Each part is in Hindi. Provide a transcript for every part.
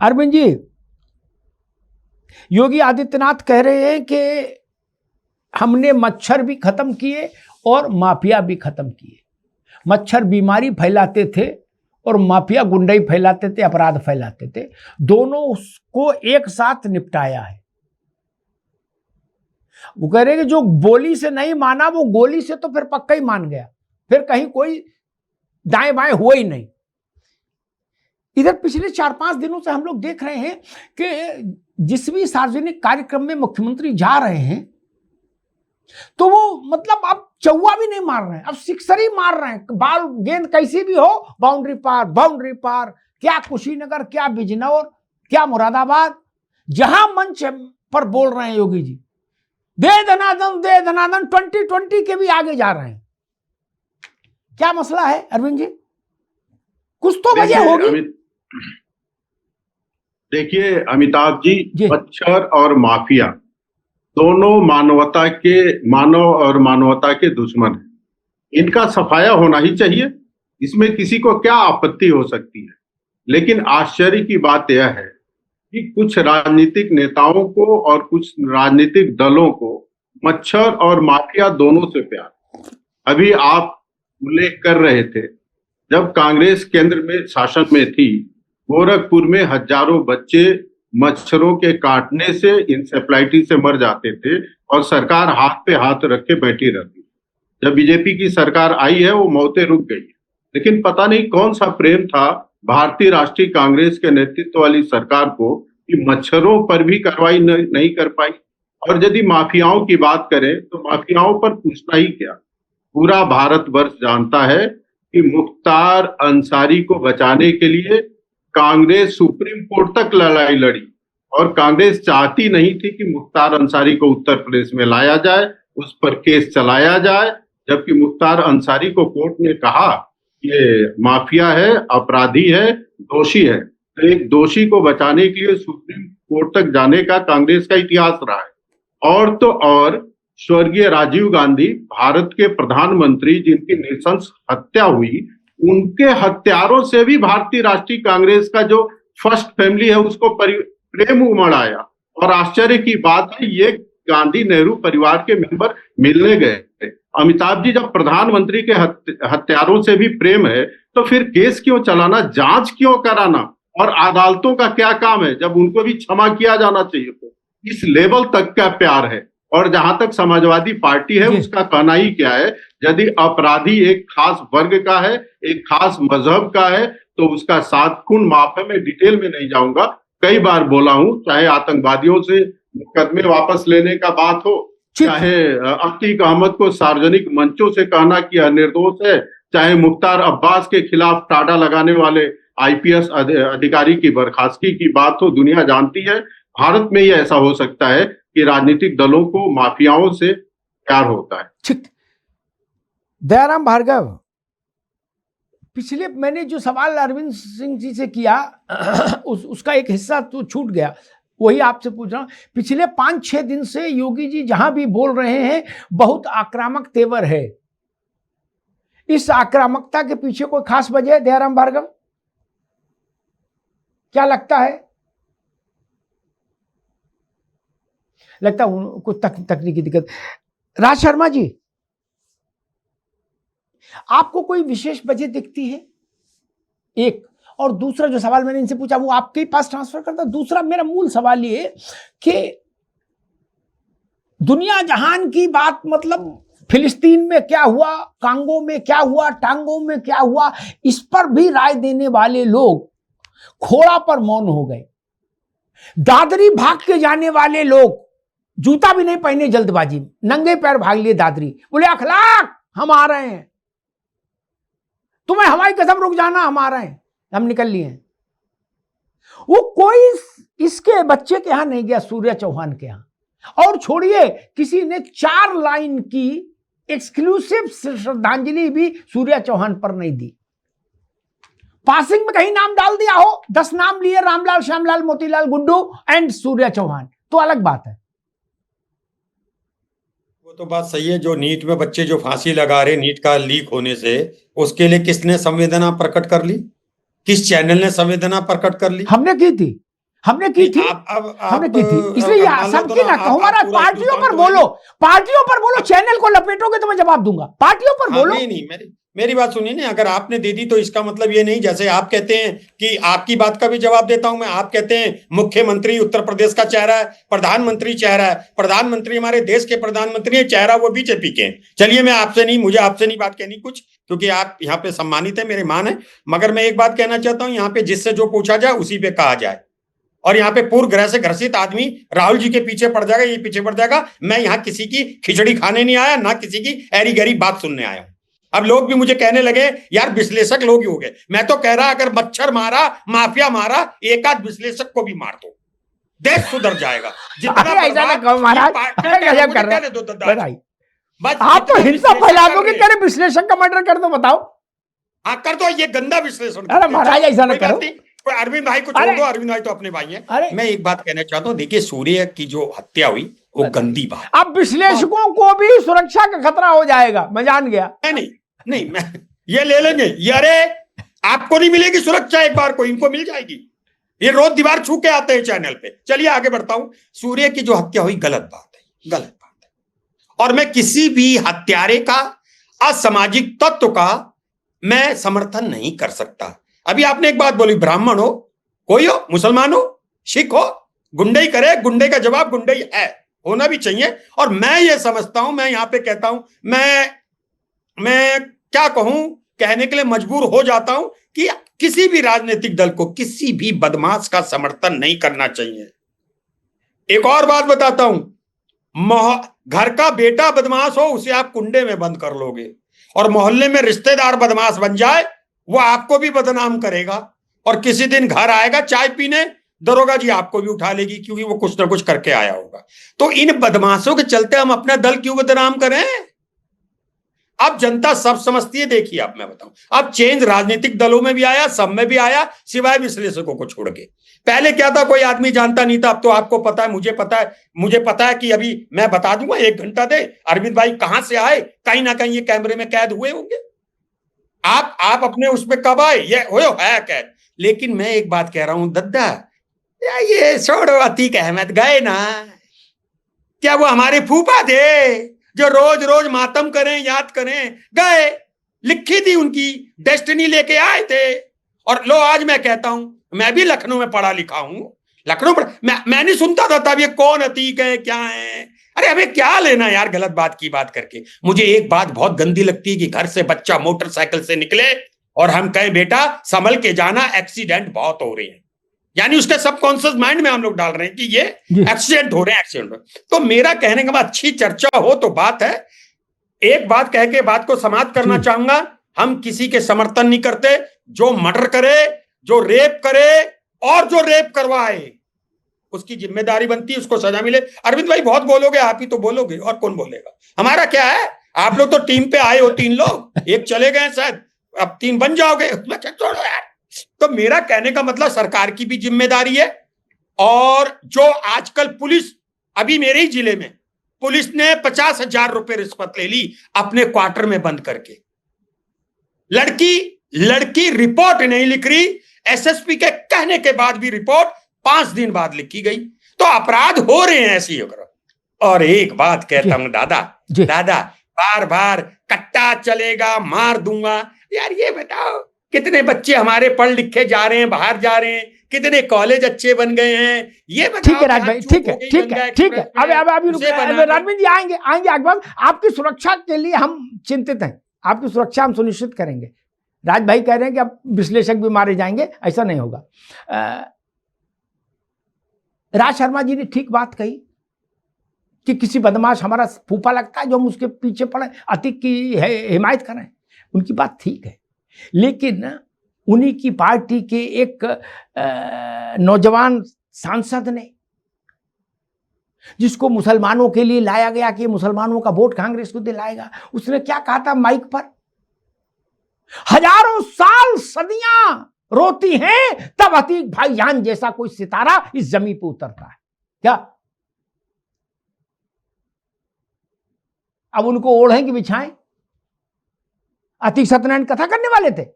अरविंद जी, योगी आदित्यनाथ कह रहे हैं कि हमने मच्छर भी खत्म किए और माफिया भी खत्म किए। मच्छर बीमारी फैलाते थे और माफिया गुंडाई फैलाते थे, अपराध फैलाते थे। दोनों को एक साथ निपटाया है। वो कह रहे हैं कि जो बोली से नहीं माना वो गोली से तो फिर पक्का ही मान गया, फिर कहीं कोई दाएं बाएं हुआ ही नहीं। इधर पिछले 4-5 दिनों से हम लोग देख रहे हैं कि जिस भी सार्वजनिक कार्यक्रम में मुख्यमंत्री जा रहे हैं तो वो मतलब अब चौवा भी नहीं मार रहे हैं, अब सिक्सर ही मार रहे हैं। बाल गेंद कैसी भी हो, बाउंड्री पार, बाउंड्री पार। क्या कुशीनगर, क्या बिजनौर, क्या मुरादाबाद, जहां मंच पर बोल रहे हैं योगी जी, दे धनादन, दे धनादन। 2020 के भी आगे जा रहे हैं। क्या मसला है अरविंद जी? कुछ तो वजह होगी। देखिए अमिताभ जी, मच्छर और माफिया दोनों मानव और मानवता के दुश्मन हैं। इनका सफाया होना ही चाहिए, इसमें किसी को क्या आपत्ति हो सकती है। लेकिन आश्चर्य की बात यह है कि कुछ राजनीतिक नेताओं को और कुछ राजनीतिक दलों को मच्छर और माफिया दोनों से प्यार। अभी आप उल्लेख कर रहे थे, जब कांग्रेस केंद्र में शासन में थी, गोरखपुर में हजारों बच्चे मच्छरों के काटने से, इंसेफ्लाइटिस से मर जाते थे और सरकार हाथ पे हाथ रख के बैठी रहती। जब बीजेपी की सरकार आई है वो मौतें रुक गई। लेकिन पता नहीं कौन सा प्रेम था भारतीय राष्ट्रीय कांग्रेस के नेतृत्व वाली सरकार को कि मच्छरों पर भी कार्रवाई नहीं कर पाई। और यदि माफियाओं की बात करें तो माफियाओं पर पूछना ही क्या, पूरा भारतवर्ष जानता है कि मुख्तार अंसारी को बचाने के लिए कांग्रेस सुप्रीम कोर्ट तक लड़ाई लड़ी और कांग्रेस चाहती नहीं थी कि मुख्तार अंसारी को उत्तर प्रदेश में लाया जाए, उस पर केस चलाया जाए। जबकि मुख्तार अंसारी को कोर्ट ने कहा ये माफिया है, अपराधी है, दोषी है। तो एक दोषी को बचाने के लिए सुप्रीम कोर्ट तक जाने का कांग्रेस का इतिहास रहा है। और तो और स्वर्गीय राजीव गांधी, भारत के प्रधानमंत्री जिनकी नृशंस हत्या हुई, उनके हत्यारों से भी भारतीय राष्ट्रीय कांग्रेस का जो फर्स्ट फैमिली है उसको प्रेम उमड़ आया। और आश्चर्य की बात है, ये गांधी नेहरू परिवार के मेंबर मिलने गए। अमिताभ जी, जब प्रधानमंत्री के हत्यारों से भी प्रेम है तो फिर केस क्यों चलाना, जांच क्यों कराना? और अदालतों का क्या काम है जब उनको भी क्षमा किया जाना चाहिए? तो इस लेवल तक का प्यार है। और जहां तक समाजवादी पार्टी है उसका कहना ही क्या है, यदि अपराधी एक खास वर्ग का है, एक खास मजहब का है, तो उसका 7 खून माफ है। मैं डिटेल में नहीं जाऊंगा, कई बार बोला हूं, चाहे आतंकवादियों से मुकदमे वापस लेने का बात हो, चाहे अतीक अहमद को सार्वजनिक मंचों से कहना कि निर्दोष है, चाहे मुख्तार अब्बास के खिलाफ टाडा लगाने वाले आईपीएस अधिकारी की बर्खास्तगी की बात हो। दुनिया जानती है भारत में ही ऐसा हो सकता है कि राजनीतिक दलों को माफियाओं से प्यार होता है। ठीक। दयाराम भार्गव, पिछले मैंने जो सवाल अरविंद सिंह जी से किया उसका एक हिस्सा तो छूट गया, वही आपसे पूछ रहा हूं। पिछले 5-6 दिन से योगी जी जहां भी बोल रहे हैं बहुत आक्रामक तेवर है। इस आक्रामकता के पीछे कोई खास वजह है दयाराम भार्गव? क्या लगता है? लगता है कुछ तकनीकी दिक्कत। राज शर्मा जी, आपको कोई विशेष वजह दिखती है? एक, और दूसरा जो सवाल मैंने इनसे पूछा वो आपके पास ट्रांसफर करता। दूसरा मेरा मूल सवाल ये कि दुनिया जहान की बात, मतलब फिलिस्तीन में क्या हुआ, कांगो में क्या हुआ, टांगो में क्या हुआ, इस पर भी राय देने वाले लोग खोड़ा पर मौन हो गए। दादरी भाग के जाने वाले लोग जूता भी नहीं पहने, जल्दबाजी में नंगे पैर भाग लिए दादरी। बोले अखलाक, हम आ रहे हैं, तुम्हें हवाई कसम, रुक जाना, हम आ रहे हैं, हम निकल लिए हैं। वो कोई इसके बच्चे के यहां नहीं गया, सूर्या चौहान के यहां। और छोड़िए, किसी ने 4 लाइन की एक्सक्लूसिव श्रद्धांजलि भी सूर्या चौहान पर नहीं दी। पासिंग में कहीं नाम डाल दिया हो, 10 नाम लिए, रामलाल, श्यामलाल, मोतीलाल, गुड्डू एंड सूर्या चौहान, तो अलग बात है। वो तो बात सही है। जो नीट में बच्चे जो फांसी लगा रहे नीट का लीक होने से, उसके लिए किसने संवेदना प्रकट कर ली? किस चैनल ने संवेदना प्रकट कर ली? हमने की थी। हमने की थी, हमने की थी, इसलिए सबकी ना कहो महाराज, पार्टियों पर बोलो, पार्टियों पर बोलो, चैनल को लपेटोगे तो मैं जवाब दूंगा, पार्टियों पर बोलो। नहीं, मेरी बात सुनिए ना, अगर आपने दे दी तो इसका मतलब ये नहीं, जैसे आप कहते हैं कि आपकी बात का भी जवाब देता हूं मैं, आप कहते हैं मुख्यमंत्री उत्तर प्रदेश का चेहरा है, प्रधानमंत्री चेहरा है, प्रधानमंत्री हमारे देश के प्रधानमंत्री है, चेहरा वो बीजेपी के हैं। चलिए मैं आपसे नहीं, मुझे आपसे नहीं बात कहनी कुछ, क्योंकि आप यहाँ पे सम्मानित है, मेरे मान है, मगर मैं एक बात कहना चाहता हूँ, यहाँ पे जिससे जो पूछा जाए उसी पे कहा जाए। और यहाँ पे पूर्व ग्रह से ग्रसित आदमी राहुल जी के पीछे पड़ जाएगा, ये पीछे पड़ जाएगा। मैं यहाँ किसी की खिचड़ी खाने नहीं आया, ना किसी की ऐरी गहरी बात सुनने आया हूं। अब लोग भी मुझे कहने लगे यार विश्लेषक लोग ही हो गए। मैं तो कह रहा अगर मच्छर मारा, माफिया मारा, एक आध विश्लेषक को भी मार दो, देश सुधर जाएगा। आप तो हिंसा फैला दोगे, कह रहे विश्लेषक का मर्डर कर दो, बताओ। हाँ कर दो, ये गंदा विश्लेषण। अरे महाराज ऐसा ना करो, अरविंद भाई को छोड़ दो, अरविंद भाई तो अपने भाई हैं। मैं एक बात कहना चाहता हूँ, देखिए सूर्य की जो हत्या हुई वो गंदी बात। अब विश्लेषकों को भी सुरक्षा का खतरा हो जाएगा, मैं जान गया। नहीं मैं ये ले लेंगे, ये अरे आपको नहीं मिलेगी सुरक्षा, एक बार को इनको मिल जाएगी। ये रोज दीवार छू के आते हैं चैनल पे। चलिए आगे बढ़ता हूं। सूर्य की जो हत्या हुई गलत बात है, गलत बात है, और मैं किसी भी हत्यारे का, असामाजिक तत्व का मैं समर्थन नहीं कर सकता। अभी आपने एक बात बोली, ब्राह्मण हो, कोई हो, मुसलमान हो, सिख हो, गुंडई करे, गुंडे का जवाब गुंडई है, होना भी चाहिए। और मैं ये समझता हूं, मैं यहां पे कहता हूं, मैं क्या कहूं, कहने के लिए मजबूर हो जाता हूं कि किसी भी राजनीतिक दल को किसी भी बदमाश का समर्थन नहीं करना चाहिए। एक और बात बताता हूं, घर का बेटा बदमाश हो, उसे आप कुंडे में बंद कर लोगे, और मोहल्ले में रिश्तेदार बदमाश बन जाए, वो आपको भी बदनाम करेगा, और किसी दिन घर आएगा चाय पीने, दरोगा जी आपको भी उठा लेगी, क्योंकि वो कुछ ना कुछ करके आया होगा। तो इन बदमाशों के चलते हम अपना दल क्यों बदनाम करें? अब जनता सब समझती है। देखिए अब मैं बताऊं, अब चेंज राजनीतिक दलों में भी आया, सब में भी आया, सिवाय विश्लेषकों को छोड़ के। पहले क्या था, कोई आदमी जानता नहीं था। अब तो आपको पता है, मुझे पता है कि अभी मैं बता दूंगा, 1 घंटा दे, अरविंद भाई कहां से आए, कहीं ना कहीं ये कैमरे में कैद हुए होंगे। आप अपने उसमें कब आए, ये हो है कैद। लेकिन मैं एक बात कह रहा हूं दद्दा, ये छोड़ो, अतीक अहमद गए ना, क्या वो हमारे फूफा थे जो रोज रोज मातम करें, याद करें? गए, लिखी थी उनकी डेस्टिनी, लेके आए थे। और लो आज मैं कहता हूं, मैं भी लखनऊ में पढ़ा लिखा हूं, लखनऊ मैं नहीं सुनता था तब ये कौन अतीक है, क्या है। अरे हमें क्या लेना यार गलत बात की बात करके। मुझे एक बात बहुत गंदी लगती है कि घर से बच्चा मोटरसाइकिल से निकले और हम कहें बेटा संभल के जाना, एक्सीडेंट बहुत हो रहे हैं। यानी उसके सबकॉन्शियस माइंड में हम लोग डाल रहे हैं कि ये एक्सीडेंट हो रहे हैं, एक्सीडेंट। तो मेरा कहने का बाद अच्छी चर्चा हो तो बात है। एक बात कह के बात को समाप्त करना चाहूंगा, हम किसी के समर्थन नहीं करते। जो मर्डर करे, जो रेप करे और जो रेप करवाए, उसकी जिम्मेदारी बनती है, उसको सजा मिले। अरविंद भाई बहुत बोलोगे, आप ही तो बोलोगे, और कौन बोलेगा? हमारा क्या है, आप लोग तो टीम पे आए हो, 3 लोग, एक चले गए शायद, अब 3 बन जाओगे, छोड़ो यार। तो मेरा कहने का मतलब सरकार की भी जिम्मेदारी है। और जो आजकल पुलिस, अभी मेरे ही जिले में पुलिस ने 50,000 रुपए रिश्वत ले ली अपने क्वार्टर में बंद करके। लड़की रिपोर्ट नहीं लिख रही, एसएसपी के कहने के बाद भी रिपोर्ट 5 दिन बाद लिखी गई। तो अपराध हो रहे हैं ऐसी होकर। और एक बात कहता हूं दादा, बार बार कट्टा चलेगा, मार दूंगा, यार ये बताओ कितने बच्चे हमारे पढ़ लिखे जा रहे हैं, बाहर जा रहे हैं, कितने कॉलेज अच्छे बन गए हैं, ये बताओ। ठीक है राज भाई, ठीक है। अब राजवीर जी आएंगे अकबर, आपकी सुरक्षा के लिए हम चिंतित हैं, आपकी सुरक्षा हम सुनिश्चित करेंगे। राज भाई कह रहे हैं कि अब विश्लेषक भी मारे जाएंगे, ऐसा नहीं होगा। राज शर्मा जी ने ठीक बात कही कि किसी बदमाश हमारा फूफा लगता है जो हम उसके पीछे पड़े, अतीक की हिमायत करें। उनकी बात ठीक है, लेकिन उन्हीं की पार्टी के एक नौजवान सांसद ने, जिसको मुसलमानों के लिए लाया गया कि मुसलमानों का वोट कांग्रेस को दिलाएगा, उसने क्या कहा था माइक पर, हजारों साल सदियां रोती हैं तब अतीक भाईजान जैसा कोई सितारा इस जमीन पर उतरता है। क्या अब उनको ओढ़ें कि बिछाएं? अतीक सत्यनारायण कथा करने वाले थे,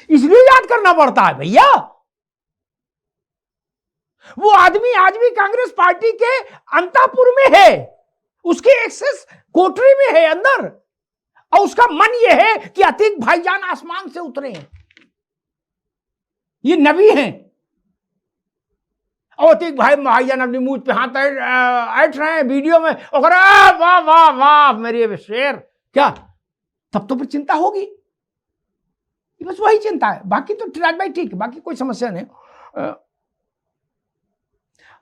इसलिए याद करना पड़ता है भैया। वो आदमी आज भी कांग्रेस पार्टी के अंतापुर में है, उसकी एक्सेस कोठरी में है अंदर, और उसका मन ये है कि अतीक भाईजान आसमान से उतरे हैं, ये नबी हैं, और अतीक भाईजान अपनी मूंछ पे हाथ ऐठ रहे हैं वीडियो में, और वाह वाह वाह मेरे शेर, क्या तब तो फिर चिंता होगी। बस वही चिंता है, बाकी तो राज भाई ठीक है, बाकी कोई समस्या नहीं।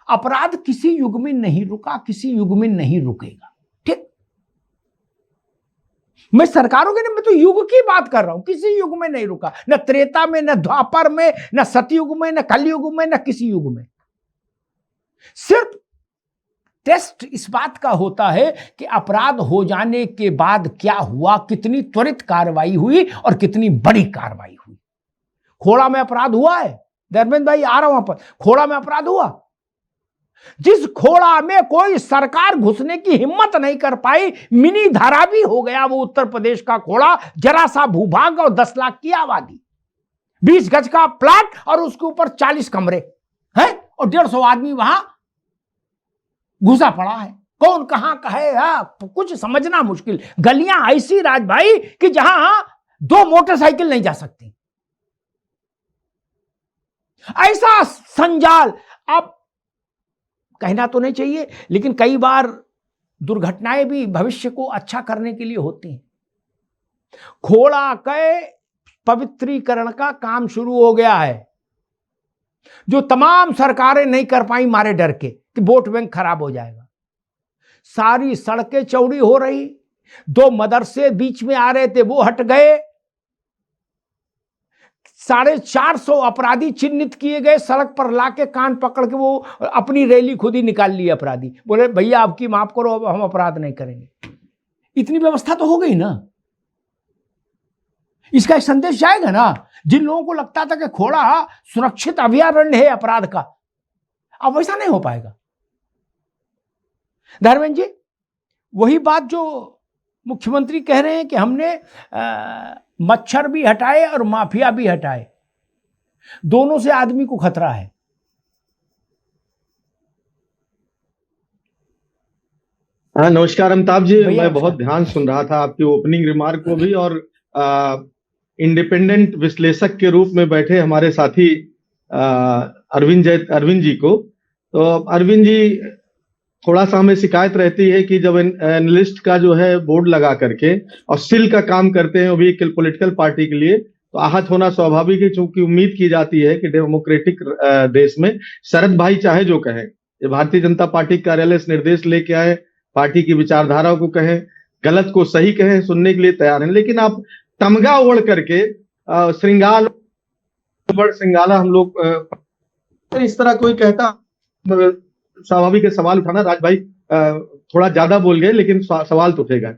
अपराध किसी युग में नहीं रुका, किसी युग में नहीं रुकेगा, ठीक। मैं सरकारों के नहीं, मैं तो युग की बात कर रहा हूं, किसी युग में नहीं रुका, न त्रेता में, न द्वापर में, न सतयुग में, न कलयुग में, न किसी युग में। सिर्फ टेस्ट इस बात का होता है कि अपराध हो जाने के बाद क्या हुआ, कितनी त्वरित कार्रवाई हुई और कितनी बड़ी कार्रवाई हुई। खोड़ा में अपराध हुआ है, धर्मेंद्र भाई आ रहा हूं वहां पर, खोड़ा में अपराध हुआ, जिस खोड़ा में कोई सरकार घुसने की हिम्मत नहीं कर पाई, मिनी धारावी हो गया वो उत्तर प्रदेश का खोड़ा, जरा सा भूभाग और 10 लाख की आबादी, 20 गज का प्लाट और उसके ऊपर 40 कमरे हैं, और 150 आदमी वहां घुसा पड़ा है। कौन कहां का है, कुछ समझना मुश्किल। गलियां ऐसी राज भाई कि जहां 2 मोटरसाइकिल नहीं जा सकती, ऐसा संजाल। आप कहना तो नहीं चाहिए, लेकिन कई बार दुर्घटनाएं भी भविष्य को अच्छा करने के लिए होती हैं। खोड़ा के पवित्रीकरण का काम शुरू हो गया है, जो तमाम सरकारें नहीं कर पाई मारे डर के कि वोट बैंक खराब हो जाएगा। सारी सड़कें चौड़ी हो रही, 2 मदरसे बीच में आ रहे थे वो हट गए, 450 अपराधी चिन्हित किए गए, सड़क पर लाके कान पकड़ के वो अपनी रैली खुद ही निकाल ली अपराधी, बोले भैया आपकी माफ करो, अब हम अपराध नहीं करेंगे। इतनी व्यवस्था तो हो गई ना, इसका एक संदेश जाएगा ना। जिन लोगों को लगता था कि खोड़ा सुरक्षित अभयारण्य है अपराध का, अब वैसा नहीं हो पाएगा। धर्मेंद्र जी, वही बात जो मुख्यमंत्री कह रहे हैं कि हमने मच्छर भी हटाए और माफिया भी हटाए, दोनों से आदमी को खतरा है। हाँ, नमस्कार अमिताभ जी, मैं बहुत ध्यान सुन रहा था आपकी ओपनिंग रिमार्क को भी, और इंडिपेंडेंट विश्लेषक के रूप में बैठे हमारे साथी अरविंद जी को। तो अरविंद जी, थोड़ा सा हमें शिकायत रहती है कि जब एनालिस्ट का जो है बोर्ड लगा करके और सिल का काम करते हैं वो भी एक पॉलिटिकल पार्टी के लिए, तो आहत होना स्वाभाविक है, क्योंकि उम्मीद की जाती है कि डेमोक्रेटिक देश में शरद भाई चाहे जो कहें, ये भारतीय जनता पार्टी कार्यालय से निर्देश लेके आए, पार्टी की विचारधारा को कहें, गलत को सही कहें, सुनने के लिए तैयार हैं। लेकिन आप तमगा ओढ़ करके श्रृंगाला हम लोग इस तरह कोई कहता, स्वाभाविक है सवाल उठाना। राज भाई थोड़ा ज्यादा बोल गए, लेकिन सवाल तो उठेगा।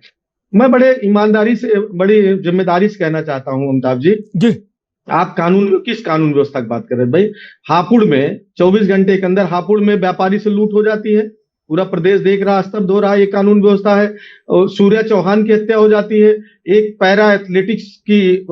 मैं बड़े ईमानदारी से, बड़ी जिम्मेदारी से कहना चाहता हूं अमिताभ जी, आप किस कानून व्यवस्था की बात कर रहे हैं भाई? हापुड़ में 24 घंटे के अंदर हापुड़ में व्यापारी से लूट हो जाती है, पूरा प्रदेश देख रहा, स्तब्ध हो रहा है, ये कानून व्यवस्था है। सूर्या चौहान की हत्या हो जाती है, एक पैरा एथलेटिक्स की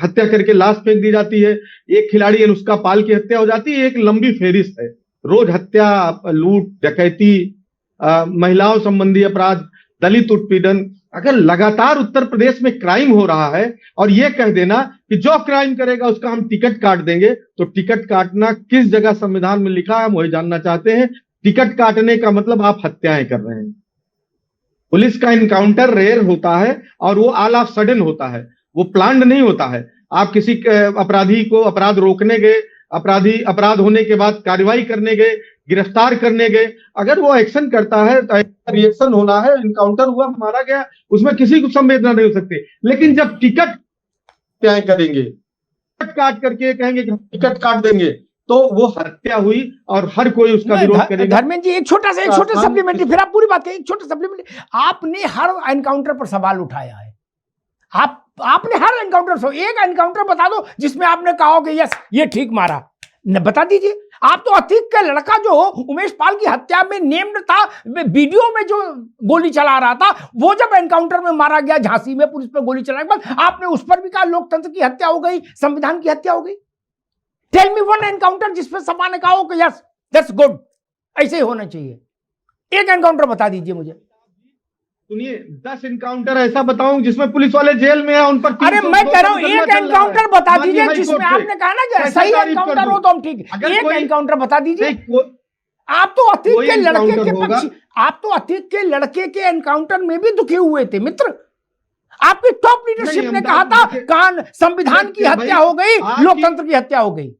हत्या करके लाश फेंक दी जाती है, एक खिलाड़ी अनुष्का पाल की हत्या हो जाती है, एक लंबी फेरिस्त है। रोज हत्या, लूट, डकैती, महिलाओं संबंधी अपराध, दलित उत्पीड़न। अगर लगातार उत्तर प्रदेश में क्राइम हो रहा है और ये कह देना कि जो क्राइम करेगा उसका हम टिकट काट देंगे, तो टिकट काटना किस जगह संविधान में लिखा है, हम वही जानना चाहते हैं। टिकट काटने का मतलब आप हत्याएं कर रहे हैं। पुलिस का इनकाउंटर रेयर होता है और वो ऑल ऑफ सडन होता है, वो प्लान्ड नहीं होता है। आप किसी अपराधी को अपराध रोकने गए, अपराधी अपराध होने के बाद कार्रवाई करने गए, गिरफ्तार करने गए, अगर वो एक्शन करता है तो रिएक्शन होना है। इनकाउंटर हुआ, मारा गया, उसमें किसी को संवेदना नहीं हो सकती। लेकिन जब टिकट क्या करेंगे, टिकट काट करके कहेंगे कि टिकट काट देंगे, तो वो हत्या हुई और हर कोई उसका विरोध करेगा। धर्मेंद्र जी, एक छोटा सप्लीमेंट्री, फिर आप पूरी बात करें, एक छोटा सप्लीमेंट्री। आपने हर एनकाउंटर पर सवाल उठाया है, आपने हर एनकाउंटर से एक एनकाउंटर बता दो जिसमें आपने कहा हो कि यस ये ठीक मारा, न बता दीजिए। आप तो अतीक का लड़का जो उमेश पाल की हत्या में नेम्ड था, वीडियो में जो गोली चला रहा था, वो जब एनकाउंटर में मारा गया झांसी में पुलिस पर गोली चलाने के बाद, आपने उस पर भी कहा लोकतंत्र की हत्या हो गई, संविधान की हत्या हो गई। टेल मी वन एनकाउंटर जिसपे सपा ने कहा हो कि यस दैट्स गुड, ऐसे ही होना चाहिए। एक एनकाउंटर बता दीजिए मुझे। सुनिए, 10 इनकाउंटर ऐसा बताऊं जिसमें पुलिस वाले जेल में है, उन पर अरे 300 मैं कह रहा हूं मुकदमा एक चल रहा है। एनकाउंटर बता माननीय दीजिए हाई जिसमें कोर्ट से। आपने कहा ना कि कैसे सही तारीफ एनकाउंटर कर हो दूं? तो हम ठीक। अगर एक कोई- एनकाउंटर बता दीजिए। नहीं, आप तो अतीक कोई के लड़के एनकाउंटर के होगा। पक्ष, आप तो अतीक के लड़के के एनकाउंटर में भी दुखी हुए थे मित्र। आपकी टॉप लीडरशिप नहीं, ने हम कहा बात था देखिए- कान संविधान की भाई, हत्या हो गई, आपकी- लोकतंत्र की हत्या हो गई।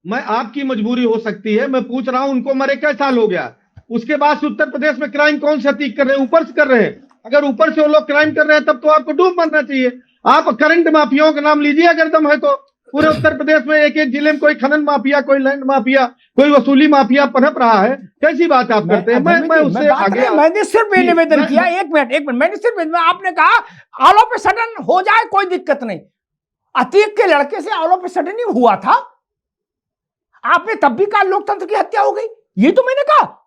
मैं आपकी मजबूरी हो सकती है, मैं पूछ रहा हूं उनको मरे क्या साल हो गया? उसके बाद से उत्तर प्रदेश में क्राइम कौन से अतीक कर रहे हैं? ऊपर से कर रहे हैं। अगर ऊपर से वो लोग क्राइम कर रहे हैं तब तो आपको डूब मरना चाहिए। आप करंट माफियाओं का नाम लीजिए अगर दम है तो। पूरे उत्तर प्रदेश में एक एक जिले में कोई खनन माफिया, कोई लैंड माफिया, कोई वसूली माफिया पनप रहा है। कैसी बात आप करते हैं? मैं उससे आगे मैंने सिर्फ ये जी, निवेदन किया, एक मिनट, मैंने सिर्फ आपने कहा ऑल ऑफ ए सडन हो जाए कोई दिक्कत नहीं। अतीक के लड़के से ऑल ऑफ ए सडन ही हुआ था, आपने तब भी कहा लोकतंत्र की हत्या हो गई। ये तो मैंने कहा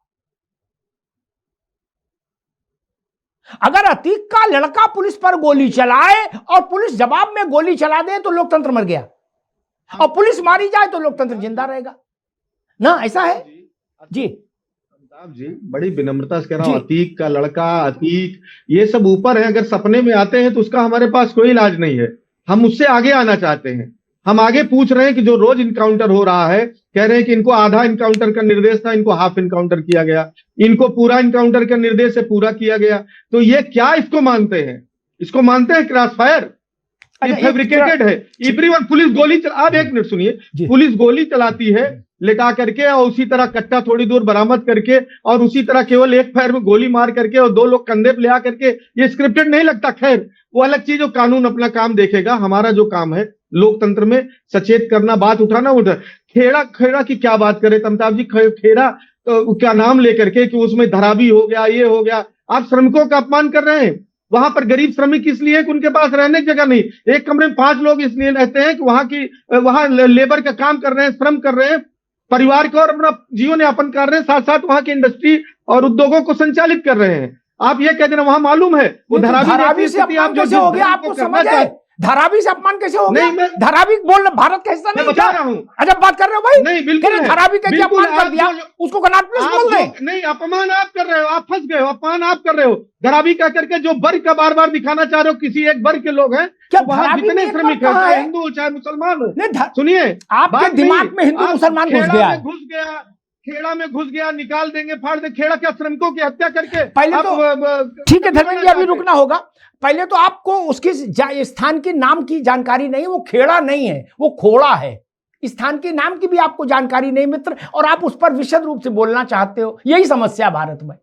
अगर अतीक का लड़का पुलिस पर गोली चलाए और पुलिस जवाब में गोली चला दे तो लोकतंत्र मर गया, और पुलिस मारी जाए तो लोकतंत्र जिंदा रहेगा ना, ऐसा है जी। अमिताभ जी, बड़ी विनम्रता से कह रहा हूं, जी। अतीक का लड़का, अतीक, ये सब ऊपर है। अगर सपने में आते हैं तो उसका हमारे पास कोई इलाज नहीं है। हम उससे आगे आना चाहते हैं। हम आगे पूछ रहे हैं कि जो रोज इनकाउंटर हो रहा है, कह रहे हैं कि इनको आधा इनकाउंटर का निर्देश था, इनको हाफ इनकाउंटर किया गया, इनको पूरा इनकाउंटर का निर्देश है, पूरा किया गया। तो ये क्या इसको मानते हैं? इसको मानते हैं क्रॉस फायर? अच्छा, फैब्रिकेटेड है एवरीवन। पुलिस गोली आप एक मिनट सुनिए, पुलिस गोली चलाती है लेटा करके और उसी तरह कट्टा थोड़ी दूर बरामद करके और उसी तरह केवल एक फायर में गोली मार करके और 2 लोग कंधे पे ले आकर ये स्क्रिप्टेड नहीं लगता। खैर वो अलग चीज, जो कानून अपना काम देखेगा। हमारा जो काम है लोकतंत्र में सचेत करना, बात उठाना। खेड़ा की क्या बात करें अमिताभ जी? खेड़ा क्या नाम लेकर के कि उसमें धरावी हो गया, ये हो गया। आप श्रमिकों का अपमान कर रहे हैं। वहां पर गरीब श्रमिक इसलिए कि उनके पास रहने की जगह नहीं। एक कमरे में 5 लोग इसलिए रहते हैं कि वहां लेबर का काम कर रहे हैं, श्रम कर रहे हैं, परिवार को और अपना जीवन यापन कर रहे हैं, साथ साथ वहां की इंडस्ट्री और उद्योगों को संचालित कर रहे हैं। आप ये कह देना वहां मालूम है वो धारावी से अपमान कैसे हो गया? आपको समझ है धारावी से अपमान कैसे हो गया? धारावी बोल भारत का हिस्सा नहीं बता रहा हूं। अच्छा बात कर रहे हो भाई? नहीं, बिल्कुल धारावी का क्या अपमान कर दिया? उसको कनाट प्लस बोल रहे। नहीं, अपमान आप कर रहे हो, आप फंस गए हो। अपमान आप कर रहे हो धरावी का करके, जो वर्ग का बार बार दिखाना चाह रहे हो किसी एक वर्ग के लोग हैं। क्या वहां जितने श्रमिक है, चाहे हिंदू हो चाहे मुसलमान हो। सुनिए, आपके दिमाग में हिंदू मुसलमान घुस गया, खेड़ा में घुस गया, निकाल देंगे, फाड़ देंगे। खेड़ा क्या श्रमिकों की हत्या करके? पहले तो ठीक है धर्मेंद्र जी, अभी रुकना होगा। पहले तो आपको उसके स्थान के नाम की जानकारी नहीं। वो खेड़ा नहीं है, वो खोड़ा है। स्थान के नाम की भी आपको जानकारी नहीं मित्र, और आप उस पर विशद रूप से बोलना चाहते हो। यही समस्या भारत में।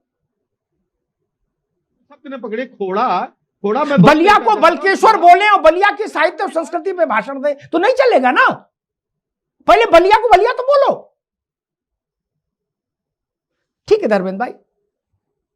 सबने पकड़े खोड़ा में बलिया को बलकेश्वर बोले और बलिया की साहित्य और संस्कृति पे भाषण दे तो नहीं चलेगा ना। पहले बलिया को बलिया तो बोलो। ठीक है धर्मेंद्र भाई।